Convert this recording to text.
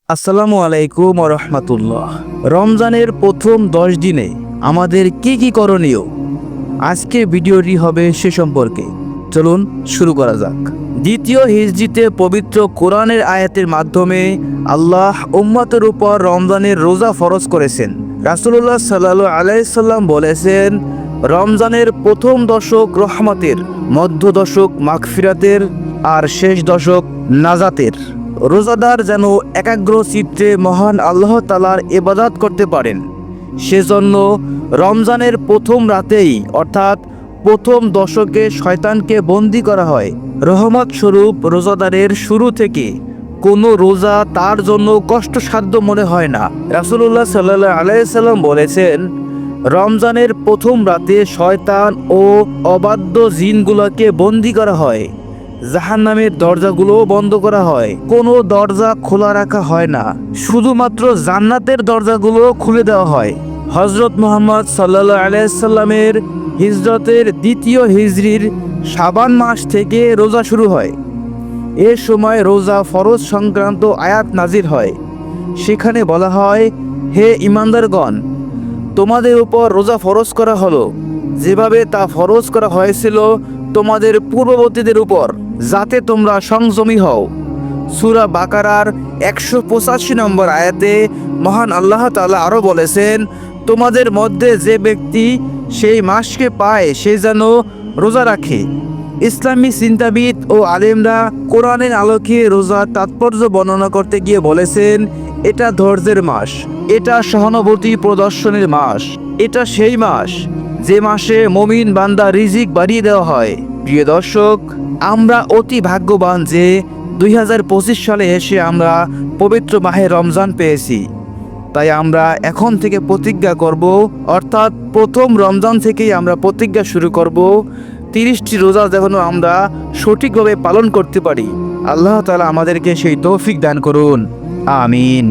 আসসালামু আলাইকুম রহমতুল্লাহ। রমজানের প্রথম 10 দিনে আমাদের কি কি করণীয়, আজকে ভিডিওটি হবে সে সম্পর্কে। চলুন শুরু করা যাক। দ্বিতীয় হিজরিতে পবিত্র কোরআনের আয়াতের মাধ্যমে আল্লাহ উম্মতের উপর রমজানের রোজা ফরজ করেছেন। রাসূলুল্লাহ সাল্লাল্লাহু আলাইহি সাল্লাম বলেছেন, রমজানের প্রথম দশক রহমতের, মধ্য দশক মাগফিরাতের আর শেষ দশক নাজাতের। রোজাদার যেন একাগ্র চিত্তে মহান আল্লাহ তাআলার ইবাদত করতে পারেন, সেজন্য রমজানের প্রথম রাতেই অর্থাৎ প্রথম দশকে শয়তানকে বন্দী করা হয়। রহমত স্বরূপ রোজাদারের শুরু থেকে কোনো রোজা তার জন্য কষ্টসাধ্য মনে হয় না। রাসূলুল্লাহ সাল্লাল্লাহু আলাইহি সাল্লাম বলেছেন, রমজানের প্রথম রাতে শয়তান ও অবাধ্য জিনগুলোকে বন্দী করা হয়, জাহান্নামের দরজাগুলো বন্ধ করা হয়, কোনো দরজা খোলা রাখা হয় না, শুধুমাত্র জান্নাতের দরজাগুলো খুলে দেওয়া হয়। হযরত মুহাম্মদ সাল্লাল্লাহু আলাইহি সাল্লামের হিজরতের দ্বিতীয় হিজরির শাবান মাস থেকে রোজা শুরু হয়। এ সময় রোজা ফরজ সংক্রান্ত আয়াত নাজির হয়। সেখানে বলা হয়, হে ঈমানদারগণ, তোমাদের উপর রোজা ফরজ করা হলো যেভাবে তা ফরজ করা হয়েছিল তোমাদের পূর্ববর্তীদের উপর, যাতে তোমরা সংযমী হও। সূরা বাকারার 185 নম্বর আয়াতে মহান আল্লাহ তাআলা আরও বলেছেন, তোমাদের মধ্যে যে ব্যক্তি সেই মাসকে পায় সে যেন রোজা রাখে। ইসলামী চিন্তাবিদ ও আলেমরা কোরআনের আলোকে রোজার তাৎপর্য বর্ণনা করতে গিয়ে বলেছেন, এটা ধৈর্যের মাস, এটা সহানুভূতি প্রদর্শনের মাস, এটা সেই মাস যে মাসে মুমিন বান্দা রিজিক বাড়িয়ে দেওয়া হয়। প্রিয় দর্শক, আমরা অতি ভাগ্যবান যে 2025 সালে এসে আমরা পবিত্র মাহে রমজান পেয়েছি। তাই আমরা এখন থেকে প্রতিজ্ঞা করব, অর্থাৎ প্রথম রমজান থেকেই আমরা প্রতিজ্ঞা শুরু করব, 30টি রোজা যেন আমরা সঠিকভাবে পালন করতে পারি। আল্লাহ তাআলা আমাদেরকে সেই তৌফিক দান করুন, আমিন।